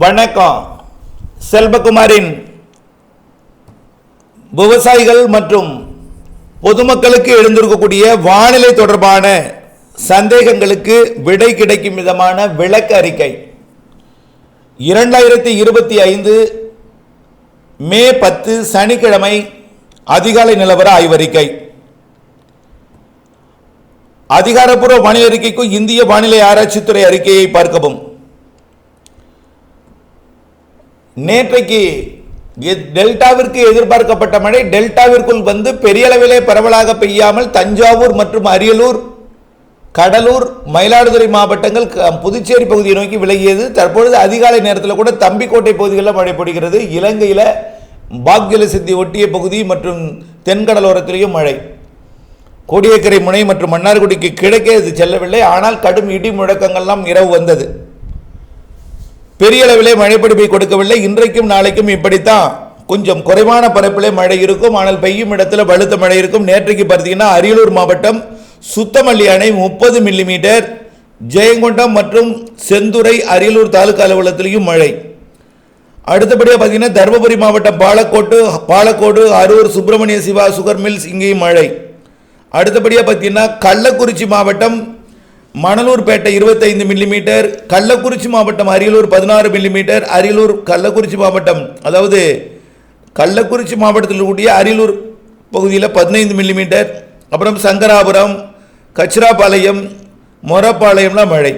வணக்கம். செல்வகுமாரின் விவசாயிகள் மற்றும் பொதுமக்களுக்கு எழுந்திருக்கக்கூடிய வானிலை தொடர்பான சந்தேகங்களுக்கு விடை கிடைக்கும் விதமான விளக்க அறிக்கை. 2025 மே 10 சனிக்கிழமை அதிகாலை நிலவர ஆய்வறிக்கை. அதிகாரப்பூர்வ வானிலை அறிக்கைக்கு இந்திய வானிலை ஆராய்ச்சித்துறை அறிக்கையை பார்க்கவும். நேற்றைக்கு டெல்டாவிற்கு எதிர்பார்க்கப்பட்ட மழை டெல்டாவிற்குள் வந்து பெரிய அளவிலே பரவலாக பெய்யாமல் தஞ்சாவூர் மற்றும் அரியலூர், கடலூர், மயிலாடுதுறை மாவட்டங்கள், புதுச்சேரி பகுதியை நோக்கி விலகியது. தற்பொழுது அதிகாலை நேரத்தில் கூட தம்பிக்கோட்டை பகுதிகளில் மழை பொழிகிறது. இலங்கையில் பாக்ஜல சித்தி ஒட்டிய பகுதி மற்றும் தென்கடலோரத்திலேயும் மழை. கோடியக்கரை முனை மற்றும் மன்னார்குடிக்கு கிழக்கே இது செல்லவில்லை. ஆனால் கடும் இடி முழக்கங்கள்லாம் இரவு வந்தது. பெரிய அளவிலே மழைப்பிடிப்பை கொடுக்கவில்லை. இன்றைக்கும் நாளைக்கும் இப்படித்தான் கொஞ்சம் குறைவான பரப்பிலே மழை இருக்கும். ஆனால் பெய்யும் இடத்துல பலத்த மழை இருக்கும். நேற்றைக்கு பார்த்தீங்கன்னா அரியலூர் மாவட்டம் சுத்தமல்லி அணை 30 மில்லிமீட்டர், ஜெயங்கொண்டம் மற்றும் செந்துறை அரியலூர் தாலுகா அலுவலகத்திலையும் மழை. அடுத்தபடியாக பார்த்தீங்கன்னா தருமபுரி மாவட்டம் பாலக்கோடு, அரூர், சுப்பிரமணிய சிவா சுகர் மில்ஸ் இங்கேயும் மழை. அடுத்தபடியாக பார்த்தீங்கன்னா கள்ளக்குறிச்சி மாவட்டம் மணலூர்பேட்டை 25 மில்லிமீட்டர், கள்ளக்குறிச்சி மாவட்டம் அரியலூர் 16 மில்லிமீட்டர், அரியலூர் கள்ளக்குறிச்சி மாவட்டம், அதாவது கள்ளக்குறிச்சி மாவட்டத்தில் கூடிய அரியலூர் பகுதியில் 15 மில்லிமீட்டர், அப்புறம் சங்கராபுரம், கச்சிராபாளையம், மொரப்பாளையம்லாம் மழை.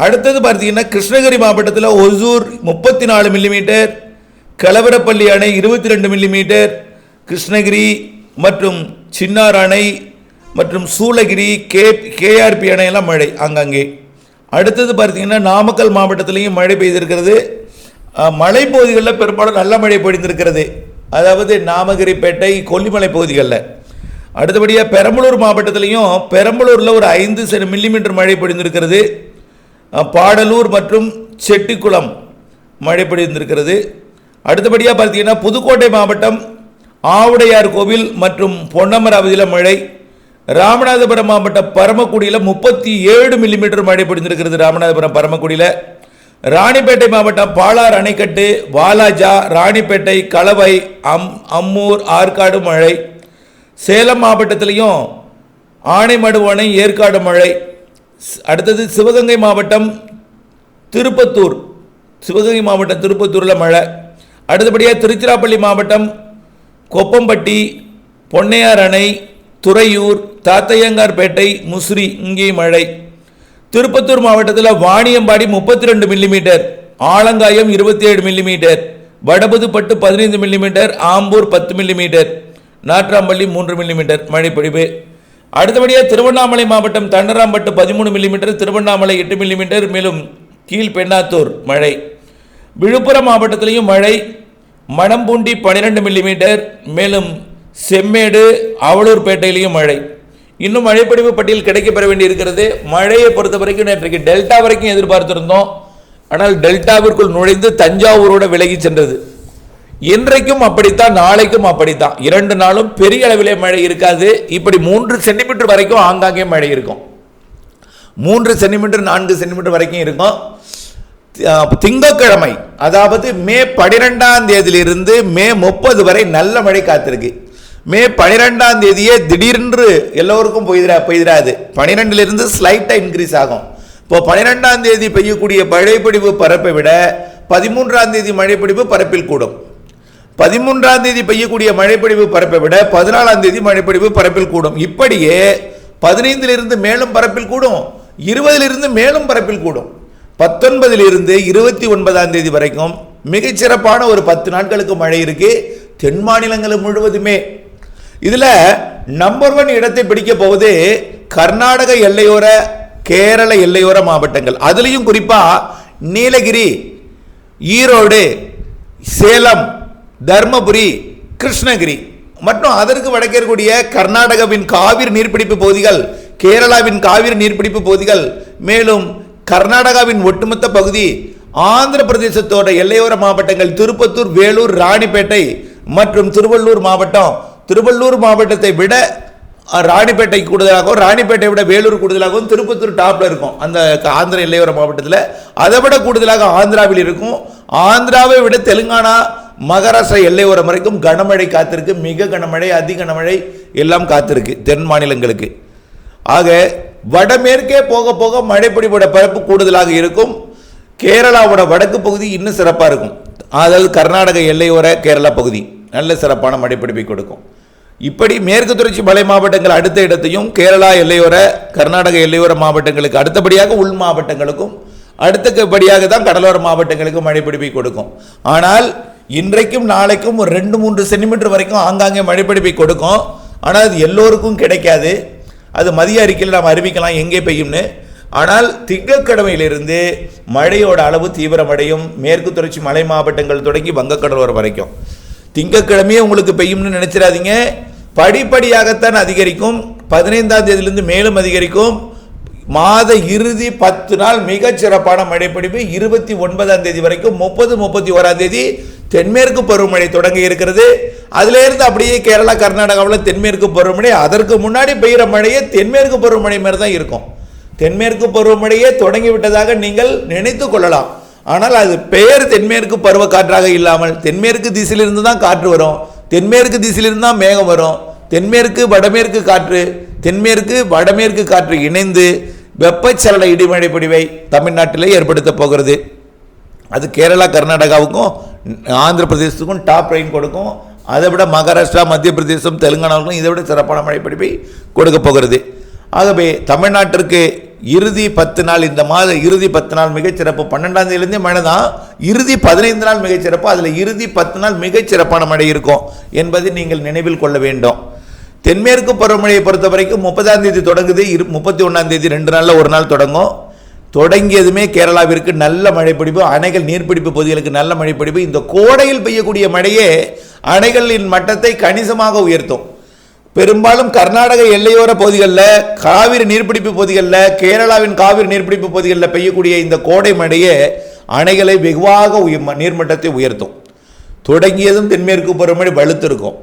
அடுத்தது பார்த்தீங்கன்னா கிருஷ்ணகிரி மாவட்டத்தில் ஒசூர் 34 மில்லிமீட்டர், கலவரப்பள்ளி அணை 22 மில்லிமீட்டர், கிருஷ்ணகிரி மற்றும் சின்னார் அணை மற்றும் சூளகிரி, கேஆர்பி அணையெல்லாம் மழை ஆங்காங்கே. அடுத்தது பார்த்தீங்கன்னா நாமக்கல் மாவட்டத்திலையும் மழை பெய்திருக்கிறது. மலை பகுதிகளில் பெரும்பாலும் நல்ல மழை பொழிந்திருக்கிறது, அதாவது நாமகிரிப்பேட்டை, கொல்லிமலை பகுதிகளில். அடுத்தபடியாக பெரம்பலூர் மாவட்டத்திலையும் பெரம்பலூரில் ஒரு 5 மில்லிமீட்டர் மழை பொழிந்திருக்கிறது. பாடலூர் மற்றும் செட்டிக்குளம் மழை பொழிந்திருக்கிறது. அடுத்தபடியாக பார்த்தீங்கன்னா புதுக்கோட்டை மாவட்டம் ஆவுடையார் கோவில் மற்றும் பொன்னமராவதியில் மழை. ராமநாதபுரம் மாவட்டம் பரமக்குடியில் 37 மில்லிமீட்டர் மழை பொழிந்திருக்கிறது. ராமநாதபுரம் பரமக்குடியில். ராணிப்பேட்டை மாவட்டம் பாலார் அணைக்கட்டு, வாலாஜா, ராணிப்பேட்டை, கலவை, அம்மூர், ஆற்காடு மழை. சேலம் மாவட்டத்திலையும் ஆனைமடு அணை, ஏற்காடு மழை. அடுத்தது சிவகங்கை மாவட்டம் திருப்பத்தூரில் மழை. அடுத்தபடியாக திருச்சிராப்பள்ளி மாவட்டம் கொப்பம்பட்டி, பொன்னையார் அணை, துறையூர், தாத்தையங்கார்பேட்டை, முசிறி இங்கே மழை. திருப்பத்தூர் மாவட்டத்தில் Vaniyambadi 32 millimetre, Alangayam 27 millimetre, Vadaputhupattu 15 millimetre, Ambur 10 millimetre, Natrampalli 3 millimetre மழை பொழிவு. அடுத்தபடியாக திருவண்ணாமலை மாவட்டம் தண்டராம்பட்டு 13 மில்லிமீட்டர், திருவண்ணாமலை 8 மில்லிமீட்டர், மேலும் கீழ்பெண்ணாத்தூர் மழை. விழுப்புரம் மாவட்டத்திலையும் மழை. மணம்பூண்டி 12 மில்லிமீட்டர், மேலும் செம்மேடு, அவலூர்பேட்டையிலையும் மழை. இன்னும் மழைப்பொழிவு பட்டியல் கிடைக்கப்பெற வேண்டி இருக்கிறது. மழையை பொறுத்த வரைக்கும் நேற்றைக்கு டெல்டா வரைக்கும் எதிர்பார்த்திருந்தோம். ஆனால் டெல்டாவிற்குள் நுழைந்து தஞ்சாவூரோட விலகி சென்றது. இன்றைக்கும் அப்படித்தான், நாளைக்கும் அப்படித்தான். 2 நாளும் பெரிய அளவிலே மழை இருக்காது. இப்படி 3 சென்டிமீட்டர் வரைக்கும் ஆங்காங்கே மழை இருக்கும். 3 சென்டிமீட்டர் 4 சென்டிமீட்டர் வரைக்கும் இருக்கும். திங்கட்கிழமை, அதாவது மே 12ஆம் தேதியிலிருந்து மே 30 வரை நல்ல மழை காத்திருக்கு. மே 12ஆம் தேதியே திடீரென்று எல்லோருக்கும் பெய்திராது. 12லிருந்து ஸ்லைட்டாக இன்க்ரீஸ் ஆகும். இப்போ 12ஆம் தேதி பெய்யக்கூடிய மழைப்பொழிவு பரப்பை விட 13ஆம் தேதி மழைப்பொழிவு பரப்பில் கூடும். 13ஆம் தேதி பெய்யக்கூடிய மழைப்பொழிவு பரப்பை விட 14ஆம் தேதி மழைப்பொழிவு பரப்பில் கூடும். இப்படியே 15லிருந்து மேலும் பரப்பில் கூடும், 20லிருந்து மேலும் பரப்பில் கூடும். 19லிருந்து 29ஆம் தேதி வரைக்கும் மிகச்சிறப்பான ஒரு 10 நாட்களுக்கு மழை இருக்கு தென் மாநிலங்கள் முழுவதுமே. இதுல நம்பர் 1 இடத்தை பிடிக்க போவது கர்நாடக எல்லையோர, கேரள எல்லையோர மாவட்டங்கள். அதுலேயும் குறிப்பா நீலகிரி, ஈரோடு, சேலம், தர்மபுரி, கிருஷ்ணகிரி மற்றும் அதற்கு வடக்கே இருக்கக்கூடிய கர்நாடகாவின் காவிரி நீர்பிடிப்பு பகுதிகள், கேரளாவின் காவிரி நீர்பிடிப்பு பகுதிகள், மேலும் கர்நாடகாவின் ஒட்டுமொத்த பகுதி, ஆந்திர பிரதேசத்தோட எல்லையோர மாவட்டங்கள் திருப்பத்தூர், வேலூர், ராணிப்பேட்டை மற்றும் திருவள்ளூர் மாவட்டம். திருவள்ளூர் மாவட்டத்தை விட ராணிப்பேட்டை கூடுதலாகவும், ராணிப்பேட்டை விட வேலூர் கூடுதலாகவும், திருப்பத்தூர் டாப்ல இருக்கும் அந்த ஆந்திர எல்லையோர மாவட்டத்தில். அதை விட கூடுதலாக ஆந்திராவில் இருக்கும். ஆந்திராவை விட தெலுங்கானா மகாராஷ்டிரா எல்லையோரம் வரைக்கும் கனமழை காத்திருக்கு. மிக கனமழை, அதி கனமழை எல்லாம் காத்திருக்கு தென் மாநிலங்களுக்கு. ஆக வடமேற்கே போக போக மழைப்பொழிவோட பரப்பு கூடுதலாக இருக்கும். கேரளாவோட வடக்கு பகுதி இன்னும் சிறப்பாக இருக்கும். அதாவது கர்நாடக எல்லையோர கேரளா பகுதி நல்ல சிறப்பான மழைப்பிடிப்பை கொடுக்கும். இப்படி மேற்கு தொடர்ச்சி மலை மாவட்டங்கள் அடுத்த இடத்தையும் கேரளா எல்லையோர கர்நாடக எல்லையோர மாவட்டங்களுக்கு அடுத்தபடியாக உள் மாவட்டங்களுக்கும் அடுத்தபடியாக தான் கடலோர மாவட்டங்களுக்கும் மழைப்பிடிப்பை கொடுக்கும். ஆனால் இன்றைக்கும் நாளைக்கும் ஒரு 2-3 சென்டிமீட்டர் வரைக்கும் ஆங்காங்கே மழைப்பிடிப்பை கொடுக்கும். ஆனால் அது எல்லோருக்கும் கிடைக்காது. அது மதிய அறிக்கையில் நாம் அறிவிக்கலாம் எங்கே பெய்யும்னு. ஆனால் திங்கட்கிழமையிலிருந்து மழையோட அளவு தீவிரமடையும். மேற்கு தொடர்ச்சி மலை மாவட்டங்கள் தொடங்கி வங்கக்கடலோரம் வரைக்கும் திங்கட்கிழமையே உங்களுக்கு பெய்யும்னு நினைச்சிடாதீங்க. படிப்படியாகத்தான் அதிகரிக்கும். 15ஆம் தேதியிலிருந்து மேலும் அதிகரிக்கும். மாத இறுதி 10 நாள் மிகச் சிறப்பான மழைப்பிடிப்பு. 29ஆம் தேதி வரைக்கும் 30-31ஆம் தேதி தென்மேற்கு பருவமழை தொடங்க இருக்கிறது. அதிலிருந்து அப்படியே கேரளா கர்நாடகாவில் தென்மேற்கு பருவமழை. அதற்கு முன்னாடி பெய்கிற மழையே தென்மேற்கு பருவமழை மாதிரி தான் இருக்கும். தென்மேற்கு பருவமழையே தொடங்கி விட்டதாக நீங்கள் நினைத்து கொள்ளலாம். ஆனால் அது பெயர் தென்மேற்கு பருவ காற்றாக இல்லாமல் தென்மேற்கு திசையிலிருந்து தான் காற்று வரும். தென்மேற்கு திசையிலிருந்து தான் மேகம் வரும். தென்மேற்கு வடமேற்கு காற்று, தென்மேற்கு வடமேற்கு காற்று இணைந்து வெப்பச்சலன இடிமழை பொழிவை தமிழ்நாட்டிலே ஏற்படுத்த போகிறது. அது கேரளா கர்நாடகாவுக்கும் ஆந்திர பிரதேசத்துக்கும் டாப் ரெயின் கொடுக்கும். அதை விட மகாராஷ்டிரா, மத்திய பிரதேசம், தெலுங்கானாவுக்கும் இதை விட சிறப்பான மழைப்பிடிப்பை கொடுக்க போகிறது. ஆகவே தமிழ்நாட்டிற்கு இறுதி 10 நாள், இந்த மாத இறுதி 10 நாள் மிகச்சிறப்பு. 12ஆம் தேதியிலிருந்தே மழை தான். இறுதி 15 நாள் மிகச்சிறப்பு. அதில் இறுதி 10 நாள் மிகச்சிறப்பான மழை இருக்கும் என்பதை நீங்கள் நினைவில் கொள்ள வேண்டும். தென்மேற்கு பருவமழையை பொறுத்த வரைக்கும் 30ஆம் தேதி தொடங்குது. 31ஆம் தேதி 2 நாளில் ஒரு நாள் தொடங்கும். தொடங்கியதுமே கேரளாவிற்கு நல்ல மழைப்பிடிப்பு, அணைகள் நீர்பிடிப்பு பகுதிகளுக்கு நல்ல மழைப்பிடிப்பு. இந்த கோடையில் பெய்யக்கூடிய மழையே அணைகளின் மட்டத்தை கணிசமாக உயர்த்தும். பெரும்பாலும் கர்நாடக எல்லையோர பகுதிகளில், காவிரி நீர்பிடிப்பு பகுதிகளில், கேரளாவின் காவிரி நீர்பிடிப்பு பகுதிகளில் பெய்யக்கூடிய இந்த கோடை மழையே அணைகளை வெகுவாக நீர்மட்டத்தை உயர்த்தும். தொடங்கியதும் தென்மேற்கு பருவமழை வலுத்திருக்கும்.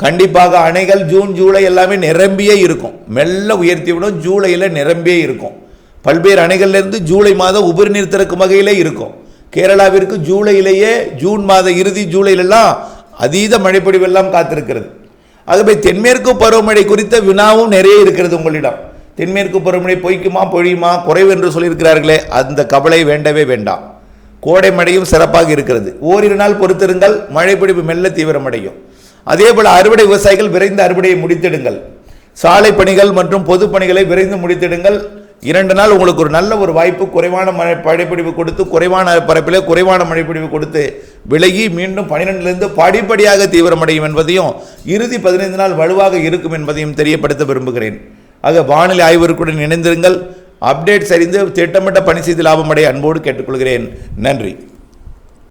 கண்டிப்பாக அணைகள் ஜூன் ஜூலை எல்லாமே நிரம்பியே இருக்கும். மெல்ல உயர்த்தி விடும். ஜூலையில் நிரம்பியே இருக்கும். பல்வேறு அணைகள்லேருந்து ஜூலை மாதம் உபரி நீர் திறக்கும் வகையிலே இருக்கும். கேரளாவிற்கு ஜூலையிலேயே, ஜூன் மாத இறுதி ஜூலையிலெல்லாம் அதீத மழைப்பொழிவெல்லாம் காத்திருக்கிறது. ஆகவே தென்மேற்கு பருவமழை குறித்த வினாவும் நிறைய இருக்கிறது உங்களிடம். தென்மேற்கு பருவமழை பொய்க்குமா பொழியுமா குறைவு என்று சொல்லியிருக்கிறார்களே, அந்த கவலை வேண்டவே வேண்டாம். கோடை மழையும் சிறப்பாக இருக்கிறது. ஓரிரு நாள் பொறுத்திருங்கள், மழைப்பிடிப்பு மெல்ல தீவிரமடையும். அதே போல் அறுவடை விவசாயிகள் விரைந்து அறுவடையை முடித்திடுங்கள். சாலை பணிகள் மற்றும் பொது பணிகளை விரைந்து முடித்திடுங்கள். 2 நாள் உங்களுக்கு ஒரு நல்ல ஒரு வாய்ப்பு. குறைவான மழைப்பிடிப்பு கொடுத்து, குறைவான பரப்பிலே குறைவான மழைப்பிடிப்பு கொடுத்து விலகி மீண்டும் 12லிருந்து படிப்படியாக தீவிரமடையும் என்பதையும், இறுதி 15 நாள் வலுவாக இருக்கும் என்பதையும் தெரியப்படுத்த விரும்புகிறேன். ஆக வானிலை ஆய்வருக்குடன் இணைந்திருங்கள். அப்டேட்ஸ் அறிந்து திட்டமிட்ட பணி செய்து லாபமடைய அன்போடு கேட்டுக்கொள்கிறேன். நன்றி.